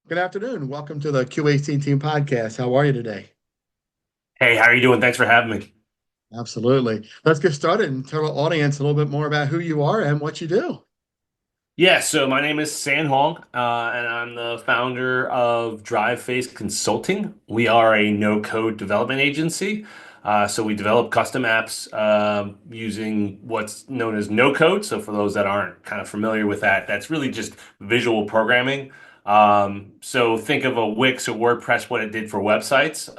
Good afternoon. Welcome to the Q.A.C. Team Podcast. How are you today? Hey, how are you doing? Thanks for having me. Absolutely. Let's get started and tell the audience a little bit more about who you are and what you do. Yeah, so my name is San Hong, and I'm the founder of Drive Phase Consulting. We are a no-code development agency. So we develop custom apps using what's known as no code. So for those that aren't kind of familiar with that, that's really just visual programming. So think of a Wix or WordPress, what it did for websites.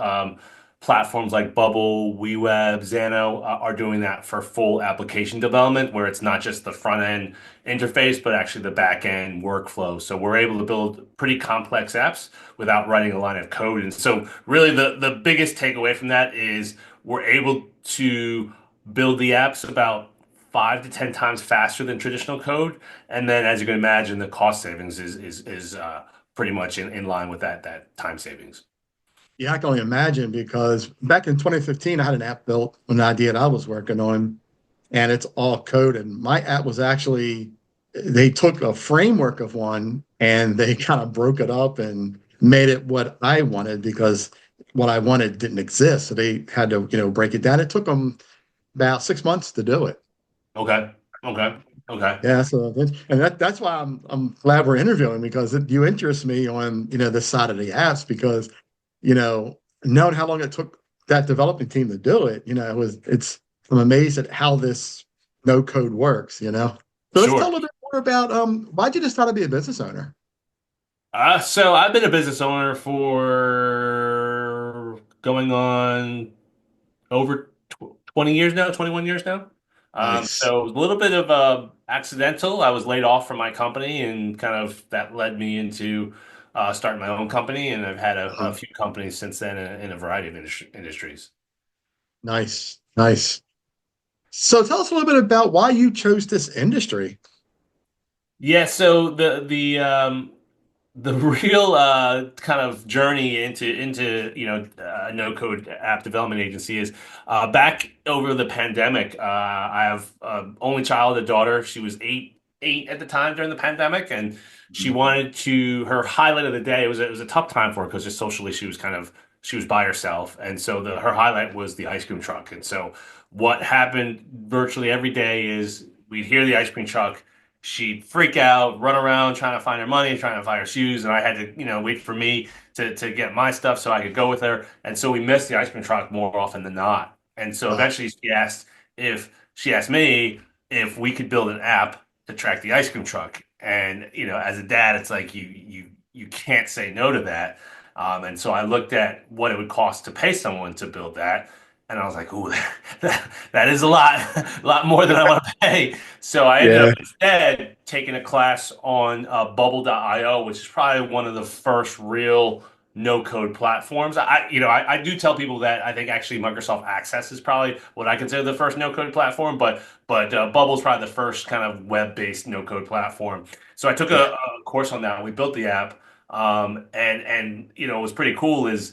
Platforms like Bubble, WeWeb, Xano are doing that for full application development, where it's not just the front end interface, but actually the back end workflow. So we're able to build pretty complex apps without writing a line of code. And so really the biggest takeaway from that is we're able to build the apps about 5 to 10 times faster than traditional code. And then as you can imagine, the cost savings is pretty much in line with that time savings. Yeah, I can only imagine because back in 2015, I had an app built, an idea that I was working on, and it's all code. And my app was actually, they took a framework of one and they kind of broke it up and made it what I wanted because what I wanted didn't exist. So they had to, break it down. It took them about 6 months to do it. Okay. Okay. Okay. Yeah, so that's why I'm glad we're interviewing because you interest me on this side of the apps because knowing how long it took that development team to do it, it's I'm amazed at how this no code works. So let's tell a Sure. little bit more about why'd you decide to be a business owner? So I've been a business owner for going on over 20 years now, 21 years now. Nice. So it was a little bit of accidental. I was laid off from my company, and kind of that led me into starting my own company. And I've had a Um, few companies since then in a variety of industries. nice, nice. So tell us a little bit about why you chose this industry. Yeah, so the real kind of journey into a no code app development agency is back over the pandemic. I have only child, a daughter. She was eight at the time during the pandemic, and she Mhm. wanted to. Her highlight of the day, it was a tough time for her because just socially she was by herself, and so her highlight was the ice cream truck. And so what happened virtually every day is we'd hear the ice cream truck. She'd freak out, run around trying to find her money, trying to find her shoes, and I had to, wait for me to get my stuff so I could go with her. And so we missed the ice cream truck more often than not. And so Uh, eventually if she asked me if we could build an app to track the ice cream truck. And as a dad, it's like you can't say no to that. And so I looked at what it would cost to pay someone to build that, and I was like, "Ooh, that is a lot, a lot more than I want to pay." So I ended up yeah. instead taking a class on Bubble.io, which is probably one of the first real no-code platforms. I do tell people that I think actually Microsoft Access is probably what I consider the first no-code platform, but Bubble is probably the first kind of web-based no-code platform. So I took Yeah. a course on that. We built the app, and it was pretty cool. Is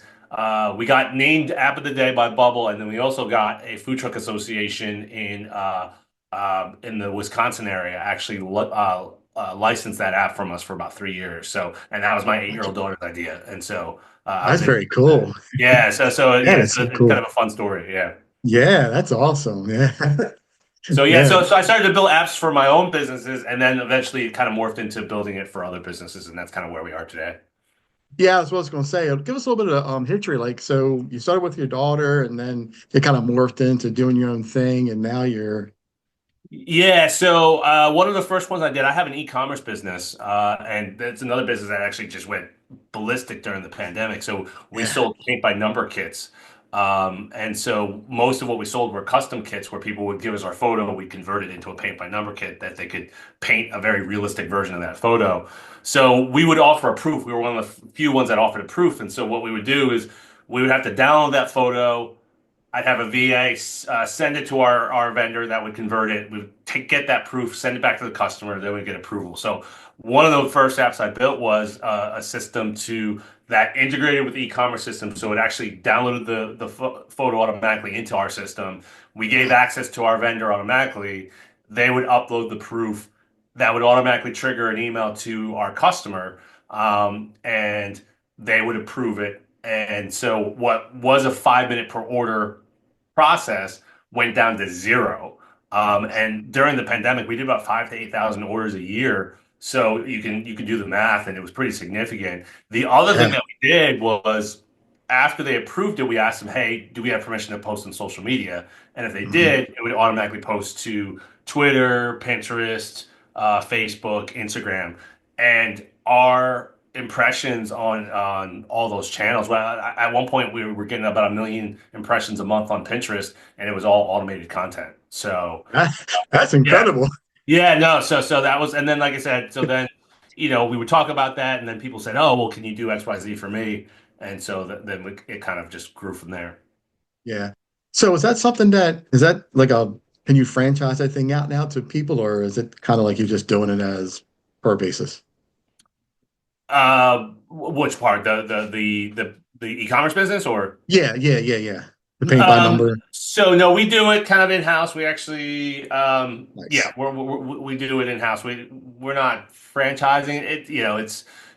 We got named App of the Day by Bubble, and then we also got a food truck association in the Wisconsin area actually licensed that app from us for about 3 years. So, and that was my That's, eight-year-old daughter's idea, and so I that's was able very to do that. cool. Yeah, so That yeah, is so so it's kind cool. of a fun story. Yeah. Yeah, that's awesome. Yeah. So yeah, Yeah. so I started to build apps for my own businesses, and then eventually it kind of morphed into building it for other businesses, and that's kind of where we are today. Yeah, that's what I was going to say. Give us a little bit of history. Like, so you started with your daughter, and then it kind of morphed into doing your own thing, and now you're. Yeah, so one of the first ones I did, I have an e-commerce business, and that's another business that actually just went ballistic during the pandemic. So we Yeah. sold paint by number kits. And so most of what we sold were custom kits where people would give us our photo, we convert it into a paint by number kit that they could paint a very realistic version of that photo. So we would offer a proof. We were one of the few ones that offered a proof. And so what we would do is we would have to download that photo. I'd have a VA send it to our vendor that would convert it. Get that proof, send it back to the customer, then we get approval. So one of the first apps I built was a system to that integrated with the e-commerce system, so it actually downloaded the photo automatically into our system. We gave access to our vendor automatically. They would upload the proof that would automatically trigger an email to our customer. and they would approve it. And so what was a 5 minute per order process went down to zero. And during the pandemic, we did about 5 to 8 thousand orders a year. So you can do the math, and it was pretty significant. The other thing Yeah. that we did was after they approved it, we asked them, "Hey, do we have permission to post on social media?" And if they Mhm. did, it would automatically post to Twitter, Pinterest, Facebook, Instagram, and our impressions on all those channels. Well, at one point we were getting about 1 million impressions a month on Pinterest, and it was all automated content. So That's yeah, incredible. yeah, no. So that was, and then like I said, so then we would talk about that, and then people said, "Oh, well, can you do X, Y, Z for me?" And so then it kind of just grew from there. Yeah. So is that something that is that like a can you franchise that thing out now to people, or is it kind of like you're just doing it as per basis? Which part? The e-commerce business or? Yeah, yeah, yeah, yeah. The paint by number. So no, we do it kind of in-house. We actually, yeah, Nice. we do it in-house. We're not franchising it.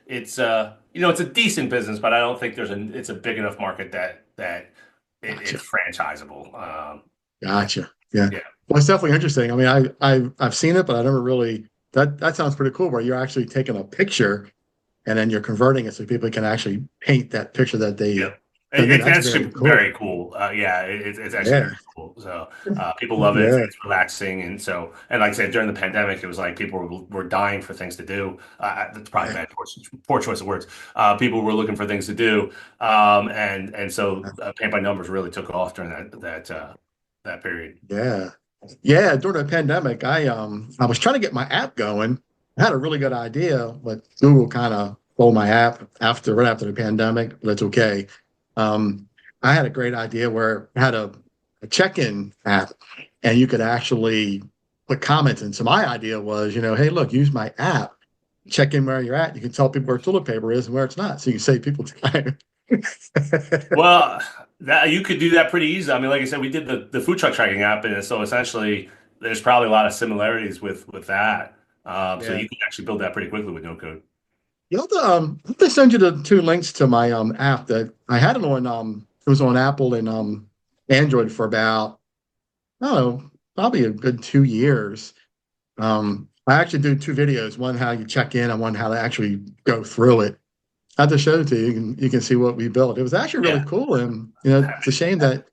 It's a decent business, but I don't think it's a big enough market that Gotcha. it's franchisable. Gotcha. Yeah. Yeah, Well, it's definitely interesting. I mean, I've seen it, but I never really that sounds pretty cool where you're actually taking a picture and then you're converting it so people can actually paint that picture that yeah. they send in. It's That's actually very cool. very cool. Yeah, it's actually Yeah. very cool. So people love it. Yeah. It's relaxing, and like I said, during the pandemic, it was like people were dying for things to do. That's probably Yeah. bad, poor choice of words. People were looking for things to do, and so paint by numbers really took off during that period. Yeah. Yeah, during the pandemic, I was trying to get my app going. I had a really good idea, but Google kind of stole my app right after the pandemic, but it's okay. Um, I had a great idea where I had a check-in app and you could actually put comments in. So my idea was, hey, look, use my app, check in where you're at. You can tell people where toilet paper is and where it's not. So you can save people time. Well, that you could do that pretty easy. I mean, like I said, we did the food truck tracking app, and so essentially, there's probably a lot of similarities with that. So Yeah. you can actually build that pretty quickly with no code. I'll have to send you the two links to my app that I had it on it was on Apple and Android for about I don't know, probably a good 2 years. I actually do two videos, one how you check in and one how to actually go through it. I have to show it to you. You can see what we built. It was actually really Yeah. cool, and it's a shame that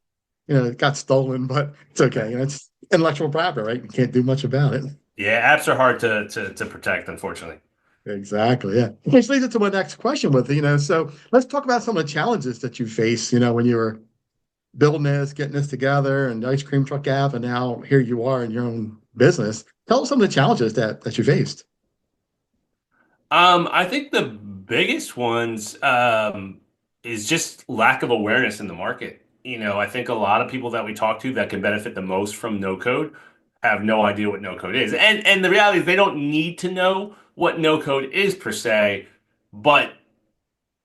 it got stolen, but it's okay. It's intellectual property, right? You can't do much about it. Yeah, apps are hard to protect, unfortunately. Exactly. Yeah. Which leads us to my next question so let's talk about some of the challenges that you face, when you were building this, getting this together and the ice cream truck app, and now here you are in your own business. Tell us some of the challenges that you faced. I think the biggest ones is just lack of awareness in the market. I think a lot of people that we talk to that can benefit the most from no code have no idea what no code is. And the reality is they don't need to know what no code is per se, but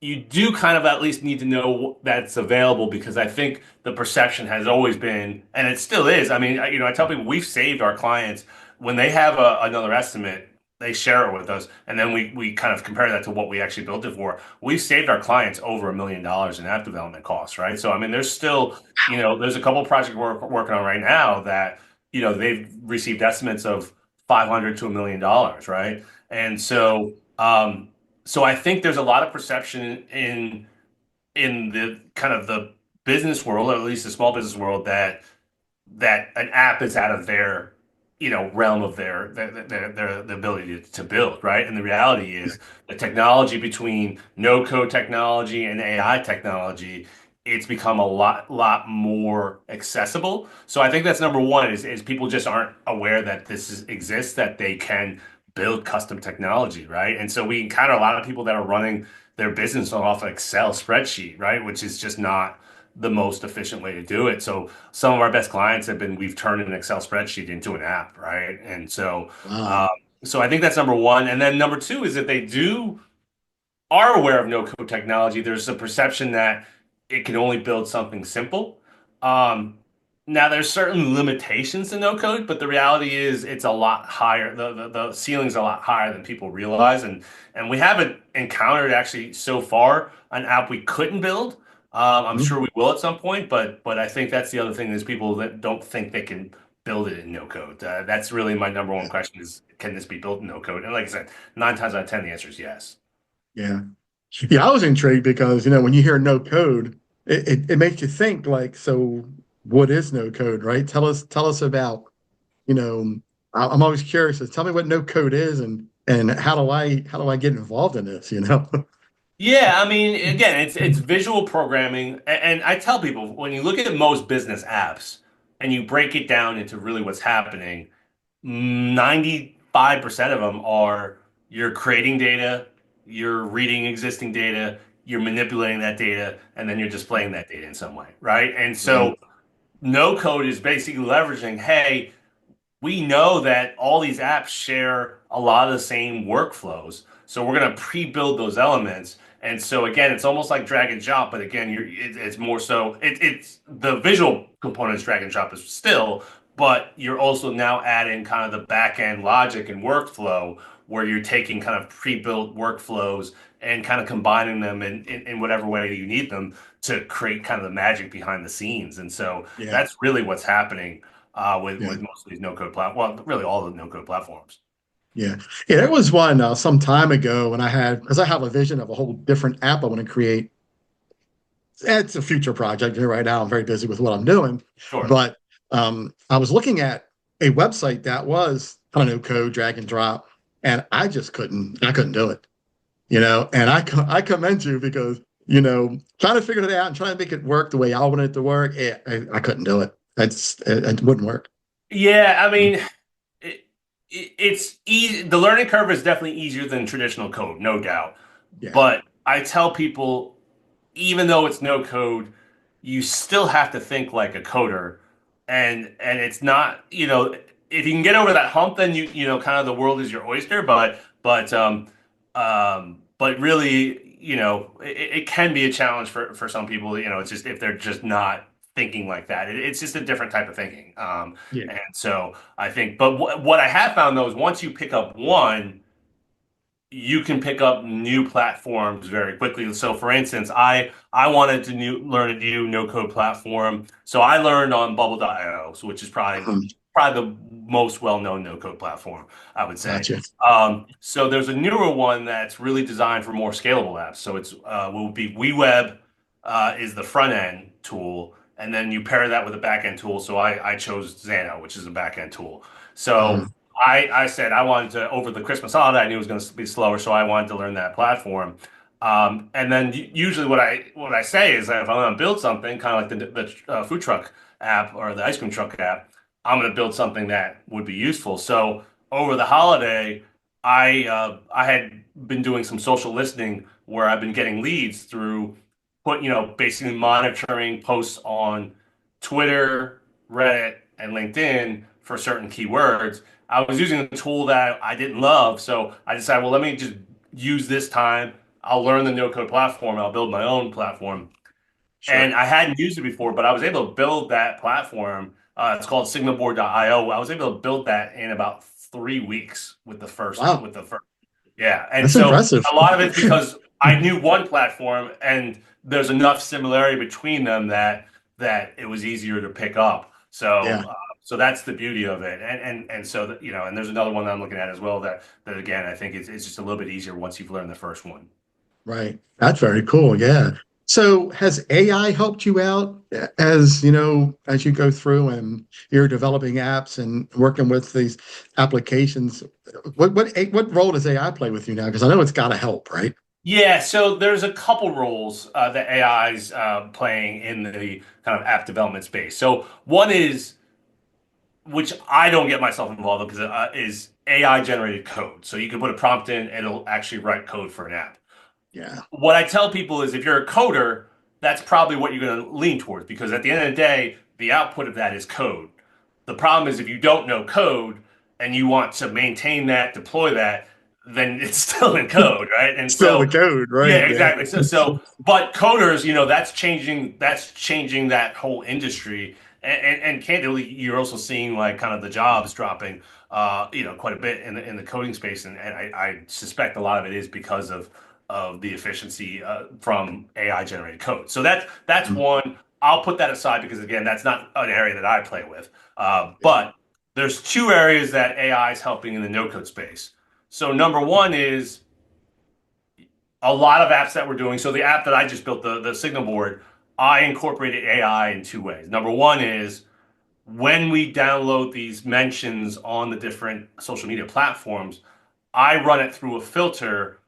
you do kind of at least need to know that's available because I think the perception has always been, and it still is. I mean, I tell people we've saved our clients when they have another estimate, they share it with us, and then we kind of compare that to what we actually built it for. We've saved our clients over $1 million in app development costs, right? So I mean, there's still, there's a couple of projects we're working on right now that, they've received estimates of 500 to $1 million, right? And so I think there's a lot of perception in the kind of the business world, or at least the small business world, that an app is out of their realm of their ability to build, right? And the reality is the technology between no code technology and AI technology, it's become a lot more accessible. So I think that's number one is people just aren't aware that exists, that they can build custom technology, right? And so we encounter a lot of people that are running their business off an Excel spreadsheet, right? Which is just not the most efficient way to do it. So some of our best clients we've turned an Excel spreadsheet into an app, right? And um, Wow. so I think that's number one. And then number two is that they are aware of no code technology. There's a perception that it can only build something simple. Um, Now, there's certain limitations to no code, but the reality is it's a lot higher. The ceiling's a lot higher than people realize, and we haven't encountered actually so far an app we couldn't build. I'm Mhm. sure we will at some point, but I think that's the other thing is people that don't think they can build it in no code. That's really my number one question is can this be built in no code? And like I said, 9 times out of 10, the answer is yes. Yeah. Yeah, I was intrigued because, when you hear no code, it makes you think like, so what is no code, right? Tell us about, you know, I'm always curious. So tell me what no code is and how do I get involved in this? Yeah, I mean, again, it's visual programming, and I tell people when you look at most business apps and you break it down into really what's happening, 95% of them are you're creating data, you're reading existing data, you're manipulating that data, and then you're displaying that data in some way, right? And Right. so no code is basically leveraging, hey, we know that all these apps share a lot of the same workflows. So we're going to pre-build those elements. And so again, it's almost like drag and drop, but again, it's more so it's the visual components drag and drop is still, but you're also now adding kind of the back end logic and workflow where you're taking kind of pre-built workflows and kind of combining them in whatever way you need them to create kind of the magic behind the scenes. And so Yeah. that's really what's happening with Yeah. most of these no code platforms. Well, really all the no code platforms. Yeah. Yeah. There was one some time ago when because I have a vision of a whole different app I want to create. It's a future project. Right now, I'm very busy with what I'm doing. Sure. But I was looking at a website that was kind of no code, drag and drop, and I couldn't do it. And I commend you because, trying to figure it out and trying to make it work the way I wanted it to work, I couldn't do it. It wouldn't work. Yeah, I mean, it's easy. The learning curve is definitely easier than traditional code, no doubt. Yeah. But I tell people, even though it's no code, you still have to think like a coder, and it's not, if you can get over that hump, then kind of the world is your oyster. But really, it can be a challenge for some people. It's just if they're just not thinking like that, it's just a different type of thinking. Yeah. And so I think, but what I have found though is once you pick up one you can pick up new platforms very quickly. So, for instance, I wanted to learn a new no code platform, so I learned on Bubble.io, which is probably the most well known no code platform, I would say. Gotcha. So there's a newer one that's really designed for more scalable apps. So it's will be WeWeb is the front end tool, and then you pair that with a back end tool. So I chose Xano, which is a back end tool. So Um, I said I wanted to over the Christmas holiday. I knew it was going to be slower, so I wanted to learn that platform. And then usually what I say is that if I'm going to build something, kind of like the food truck app or the ice cream truck app, I'm going to build something that would be useful. So over the holiday, I had been doing some social listening where I've been getting leads through basically monitoring posts on Twitter, Reddit, and LinkedIn for certain keywords. I was using a tool that I didn't love, so I decided, well, let me just use this time. I'll learn the no code platform. I'll build my own platform. And sure. I hadn't used it before, but I was able to build that platform. It's called signalboard.io. I was able to build that in about 3 weeks Wow. with the first. Yeah. And That's so impressive. a lot of it's because I knew one platform and there's enough similarity between them that it was easier to pick up. Yeah. So that's the beauty of it. And so that, and there's another one that I'm looking at as well that again, I think it's just a little bit easier once you've learned the first one. Right. That's very cool. Yeah. So has AI helped you out as you go through and you're developing apps and working with these applications? What role does AI play with you now? Because I know it's got to help, right? Yeah, so there's a couple roles that AI is playing in the kind of app development space. So one is, which I don't get myself involved in because is AI generated code. So you can put a prompt in, and it'll actually write code for an app. Yeah. What I tell people is if you're a coder, that's probably what you're going to lean towards because at the end of the day, the output of that is code. The problem is if you don't know code and you want to maintain that, deploy that, then it's still in code, right? And Still the so, code, yeah, right? Yeah. exactly. But coders, that's changing. That's changing that whole industry. And candidly, you're also seeing like kind of the jobs dropping, quite a bit in the coding space, and I suspect a lot of it is because of the efficiency from AI generated code. So that's Mm, one. I'll put that aside because again, that's not an area that I play with. yeah, But there's two areas that AI is helping in the no code space. So number one is a lot of apps that we're doing. So the app that I just built, the signal board, I incorporated AI in two ways. Number one is when we download these mentions on the different social media platforms, I run it through a filter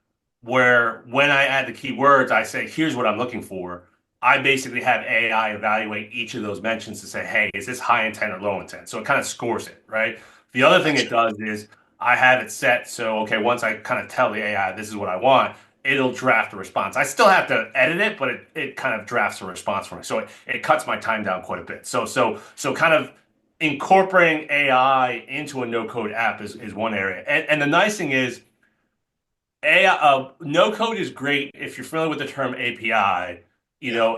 where when I add the keywords, I say, here's what I'm looking for. I basically have AI evaluate each of those mentions to say, hey, is this high intent or low intent? So it kind of scores it, right? The other thing it gotcha. does is I have it set so, okay, once I kind of tell the AI this is what I want, it'll draft a response. I still have to edit it, but it kind of drafts a response for me. So it cuts my time down quite a bit. So kind of incorporating AI into a no code app is one area. And the nice thing is AI, no code is great if you're familiar with the term API. Yeah,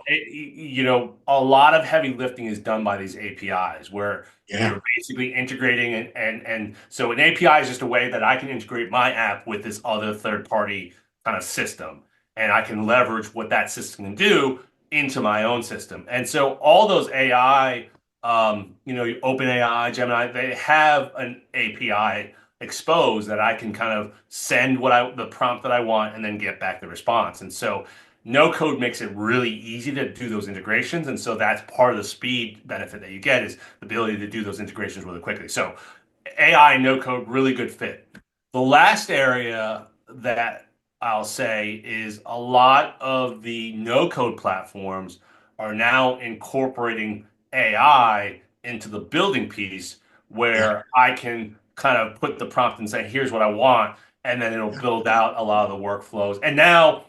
A lot of heavy lifting is done by these APIs where yeah, you're basically integrating and so an API is just a way that I can integrate my app with this other third party kind of system, and I can leverage what that system can do into my own system. And so all those AI, OpenAI, Gemini, they have an API expose that I can kind of send the prompt that I want and then get back the response. And so no code makes it really easy to do those integrations. And so that's part of the speed benefit that you get is the ability to do those integrations really quickly. So AI no code, really good fit. The last area that I'll say is a lot of the no code platforms are now incorporating AI into the building piece yeah, where I can kind of put the prompt and say, here's what I want. And then it'll yeah, build out a lot of the workflows. And now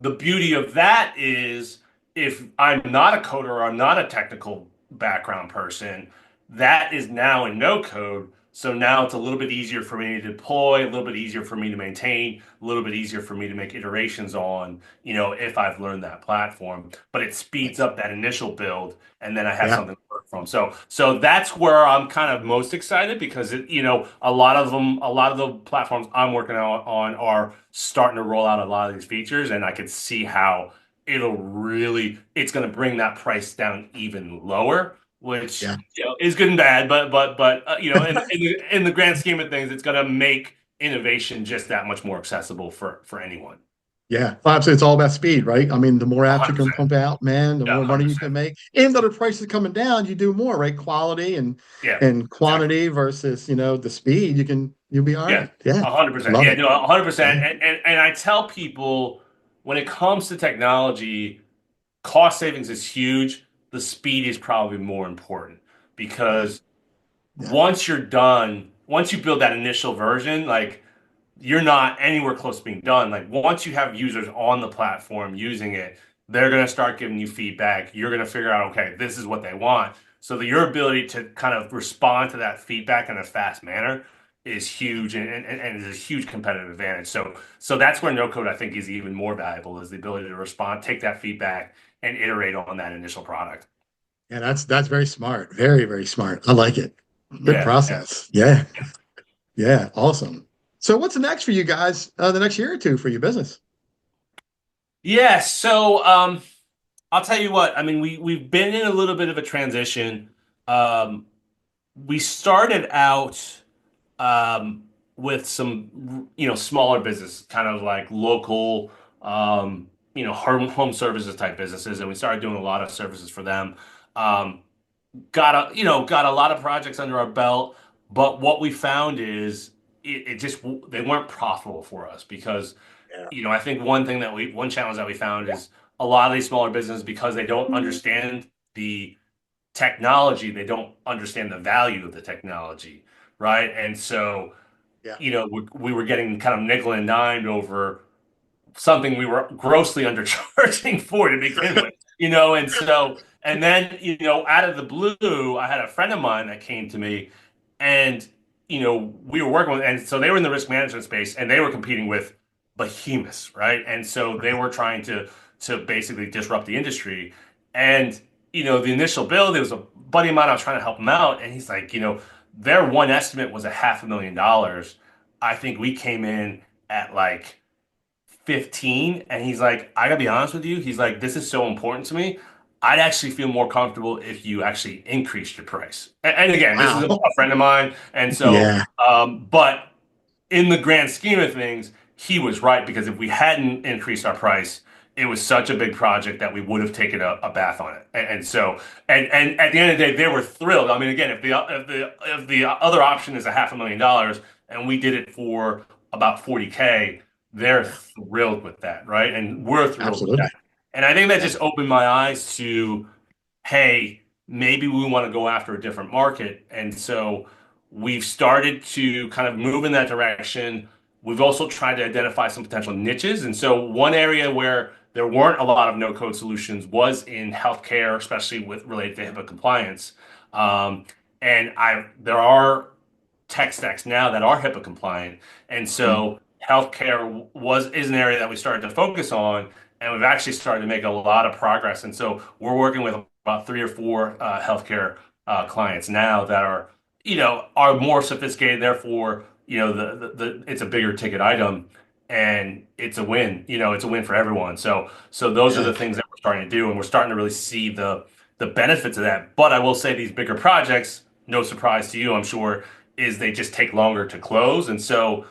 the beauty of that is if I'm not a coder or I'm not a technical background person, that is now in no code. So now it's a little bit easier for me to deploy, a little bit easier for me to maintain, a little bit easier for me to make iterations on, if I've learned that platform. But it speeds nice. up that initial build, and then I have Yeah, something to work from. So that's where I'm kind of most excited because a lot of them, a lot of the platforms I'm working on are starting to roll out a lot of these features, and I could see how it's going to bring that price down even lower, which yeah. is good and bad, but in the grand scheme of things, it's going to make innovation just that much more accessible for anyone. Yeah, well, obviously it's all about speed, right? I mean, the more apps you can 100%. pump out, man, the Yeah, more money you 100%. can make. Even though the price is coming down, you do more, right? Quality Yeah, and exactly. quantity versus, the speed, you'll be all Yeah, right. Yeah, 100%. love Yeah, it. no, 100%. Yeah, And I tell people when it comes to technology, cost savings is huge. The speed is probably more important yeah, because yeah, once you build that initial version, like you're not anywhere close to being done. Like once you have users on the platform using it, they're going to start giving you feedback. You're going to figure out, okay, this is what they want. So that your ability to kind of respond to that feedback in a fast manner is huge and is a huge competitive advantage. So that's where no code I think is even more valuable is the ability to respond, take that feedback, and iterate on that initial product. yeah. That's very smart. Very, very smart. I like it. Good Yeah, yeah. process. Yeah, yeah, awesome. So what's next for you guys, the next year or two for your business? Yeah, I'll tell you what. I mean, we've been in a little bit of a transition. Um, we started out um, with some, smaller business, kind of like local, home services type businesses, and we started doing a lot of services for them. Um, got a lot of projects under our belt, but what we found is it just they weren't profitable for us because Yeah, I think one challenge that we found is a lot of these smaller businesses because they don't understand the technology, they don't understand the value of the technology, right? And so, yeah, we were getting kind of nickel and dimed over something we were grossly undercharging for to begin with, and then, out of the blue, I had a friend of mine that came to me and, we were working with, and so they were in the risk management space and they were competing with behemoths, right? And so they were trying to basically disrupt the industry. And, the initial build, there was a buddy of mine, I was trying to help him out, and he's like, their one estimate was a $500,000. I think we came in at like 15, and he's like, I gotta be honest with you. He's like, this is so important to me. I'd actually feel more comfortable if you actually increased your price. And again, this is a Wow. friend of mine, and so, Yeah, but in the grand scheme of things, he was right because if we hadn't increased our price, it was such a big project that we would have taken a bath on it. And so, and at the end of the day, they were thrilled. I mean, again, if the other option is a $500,000 and we did it for about 40K, they're thrilled with that, right? And we're thrilled with that. absolutely. And I think that Yeah, just opened my eyes to, hey, maybe we want to go after a different market. And so we've started to kind of move in that direction. We've also tried to identify some potential niches. And so one area where there weren't a lot of no-code solutions was in healthcare, especially with related to HIPAA compliance. Um, and there are tech stacks now that are HIPAA compliant. And mm, so healthcare is an area that we started to focus on, and we've actually started to make a lot of progress. And so we're working with about three or four healthcare clients now that are more sophisticated. Therefore, it's a bigger ticket item, and it's a win. It's a win for everyone. So those are yeah, the things that we're starting to do, and we're starting to really see the benefits of that. But I will say these bigger projects, no surprise to you, I'm sure, is they just take longer to close. And so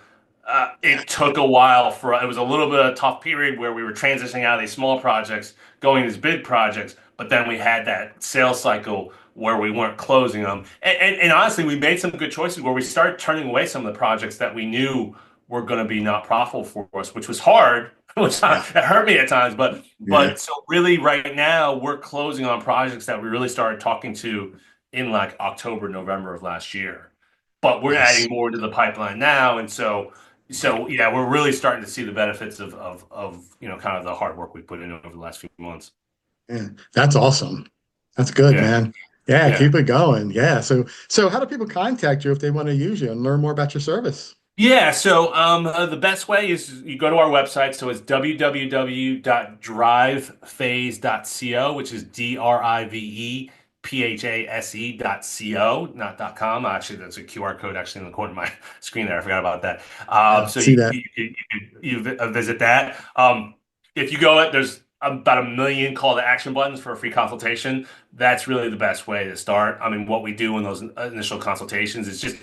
yeah, it took a while it was a little bit of a tough period where we were transitioning out of these small projects, going to these big projects, but then we had that sales cycle where we weren't closing them. And honestly, we made some good choices where we started turning away some of the projects that we knew were going to be not profitable for us, which was hard, which yeah, it hurt me at times. But yeah. but so really right now we're closing on projects that we really started talking to in like October, November of last year. But we're Nice. adding more to the pipeline now, and so yeah, we're really starting to see the benefits of kind of the hard work we put in over the last few months. Yeah, that's awesome. That's good, Yeah, man. Yeah, yeah. keep it going. Yeah. So how do people contact you if they want to use you and learn more about your service? Yeah, so the best way is you go to our website. So it's www.drivephase.co, which is DRIVEPHASE.co, not .com. Actually, there's a QR code actually in the corner of my screen there. I forgot about that. Yeah, So see you, that. you, you, visit that. If you go, there's about 1 million call to action buttons for a free consultation. That's really the best way to start. I mean, what we do in those initial consultations is just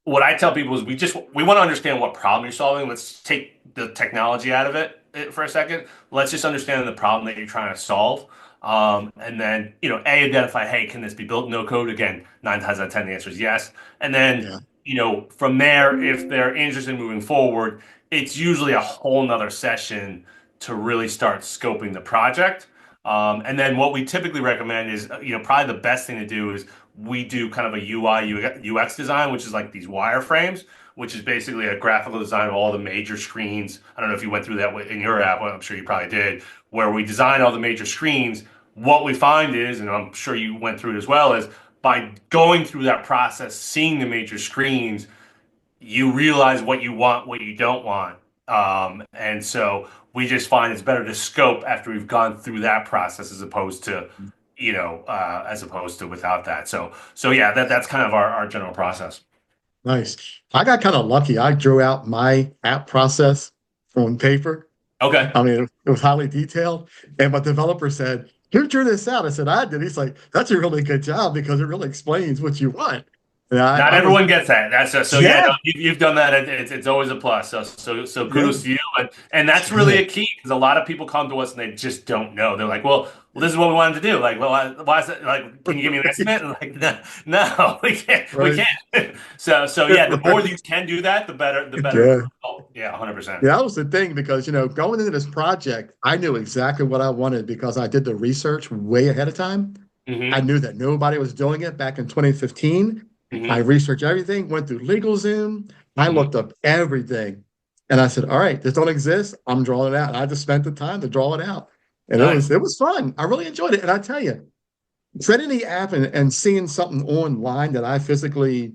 what I tell people is we want to understand what problem you're solving. Let's take the technology out of it for a second. Let's just understand the problem that you're trying to solve. And then, identify, hey, can this be built no code? Again, 9 times out of 10, the answer is yes. And then, Yeah. from there, if they're interested in moving forward, it's usually a whole nother session to really start scoping the project. And then what we typically recommend is, probably the best thing to do is we do kind of a UI UX design, which is like these wireframes, which is basically a graphical design of all the major screens. I don't know if you went through that in your app. Well, I'm sure you probably did, where we design all the major screens. What we find is, and I'm sure you went through it as well, is by going through that process, seeing the major screens, you realize what you want, what you don't want. And so we just find it's better to scope after we've gone through that process as opposed to without that. So yeah, that's kind of our general process. Nice. I got kind of lucky. I drew out my app process on paper. Okay. I mean, it was highly detailed. And my developer said, "Who drew this out?" I said, "I did." He's like, "That's a really good job because it really explains what you want." And Not I was, everyone gets that. So yeah, yeah, no, you've done that. It's always a plus. So yeah, kudos to you. And that's really yeah. a key because a lot of people come to us and they just don't know. They're like, well, this is what we wanted to do. Like, well, why is it like? Can you give me an estimate? And like, no, no, we can't. We Right, can't. So yeah, the more right. you can do that, the better. The better. Yeah. Oh, yeah, 100%. Yeah, that was the thing because, going into this project, I knew exactly what I wanted because I did the research way ahead of time. I Mm-hmm. knew that nobody was doing it back in 2015. I Mm-hmm. researched everything, went through LegalZoom. I Mm-hmm. looked up everything. And I said, all right, this don't exist. I'm drawing it out. And I just spent the time to draw it out. And it was Nice. it was fun. I really enjoyed it. And I tell you, setting the app and seeing something online that I physically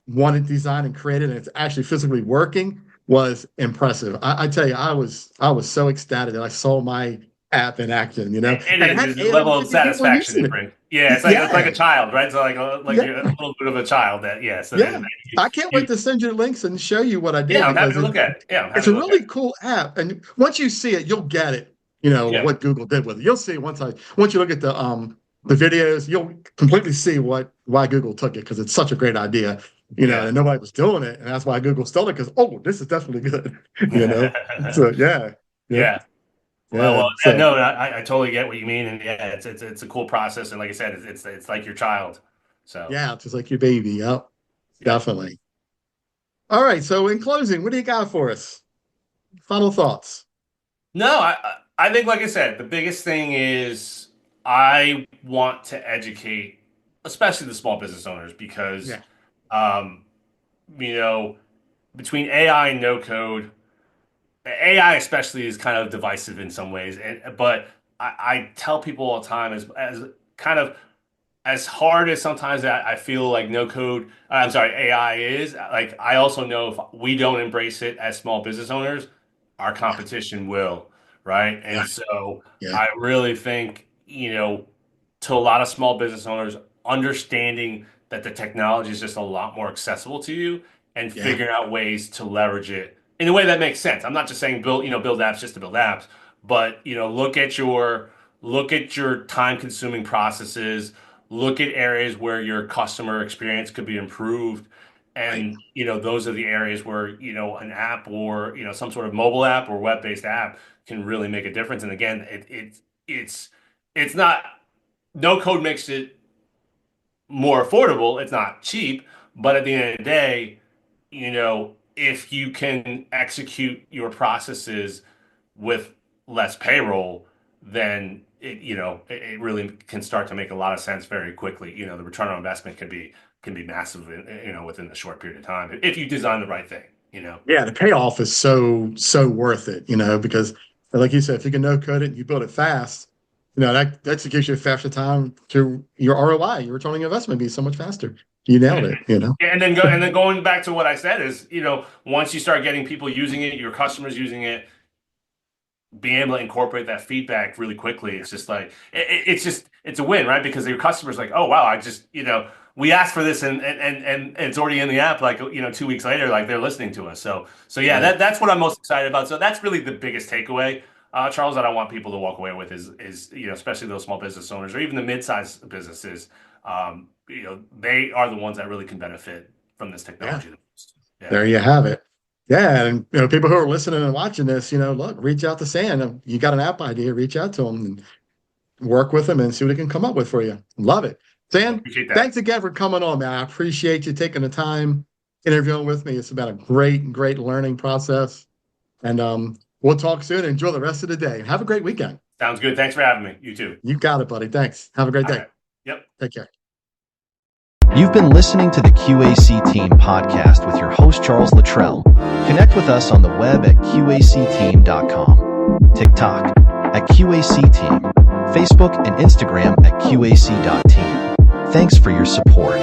wanted designed and created and it's actually physically working was impressive. I tell you, I was so ecstatic that I saw my app in action, you know, It and it is. had It's the level of 850 people satisfaction using it it. brings. Yeah, it's like a Yeah, child, right? So like yeah, you're a little bit of a child that yeah. So yeah. you, I can't wait you to send you links and show you what I did yeah, I'm happy because to look at it. Yeah, I'm it's happy a to look at really it. cool app. And once you see it, you'll get it, you know, Yeah, what Google did with it. You'll see once you look at the videos, you'll completely see why Google took it because it's such a great idea, you know, yeah. and nobody was doing it. And that's why Google stole it because, oh, this is definitely good, you know. So yeah, yeah, Yeah. yeah. Yeah, So no, I totally get what you mean, and yeah, it's a cool process, and like I said, it's like your child. So, yeah, just like your baby. Yep, yep. definitely. All right. So in closing, what do you got for us? Final thoughts. No, I think like I said, the biggest thing is I want to educate, especially the small business owners, because Yeah, um, you know, between AI and no code, AI especially is kind of divisive in some ways, and but I tell people all the time as kind of as hard as sometimes I feel like no code, I'm sorry, AI is, like I also know if we don't embrace it as small business owners, our yeah, competition will, right? yeah, And so yeah, I really think, to a lot of small business owners, understanding that the technology is just a lot more accessible to you and yeah, figuring out ways to leverage it in a way that makes sense. I'm not just saying build apps just to build apps, but look at your time consuming processes, look at areas where your customer experience could be improved, right. and those are the areas where an app or some sort of mobile app or web-based app can really make a difference. And again, it's not, no code makes it more affordable. It's not cheap, but at the end of the day, if you can execute your processes with less payroll, then it really can start to make a lot of sense very quickly. The return on investment can be massive, within a short period of time if you design the right thing. Yeah, the payoff is so worth it, you know, because like you said, if you can no code it and you build it fast, you know, that gives you a faster time to your ROI, your return on investment be so much faster. You nailed it, you know. Yeah, and then going back to what I said is, once you start getting people using it, your customers using it, being able to incorporate that feedback really quickly, it's just like it's a win, right? Because your customers like, oh wow, I just we asked for this, and it's already in the app, like 2 weeks later, like they're listening to us. So yeah, Right. that's what I'm most excited about. So that's really the biggest takeaway, Charles, that I want people to walk away with is especially those small business owners or even the mid-sized businesses, they are the ones that really can benefit from this Yeah. technology the most. Yeah. There you have it. Yeah, and people who are listening and watching this, look, reach out to Sam. You got an app idea, reach out to him and work with him and see what he can come up with for you. Love it. Well, Sam, appreciate that. thanks again for coming on, man. I appreciate you taking the time interviewing with me. It's been a great learning process. And we'll talk soon. Enjoy the rest of the day. Have a great weekend. Sounds good. Thanks for having me. You too. You got it, buddy. Thanks. Have a great All day. right. Yep. Take care. You've been listening to the Q.A.C. Team podcast with your host, Charles Luttrell. Connect with us on the web at QACteam.com, TikTok at Q.A.C. Team, Facebook and Instagram at QAC.team. Thanks for your support.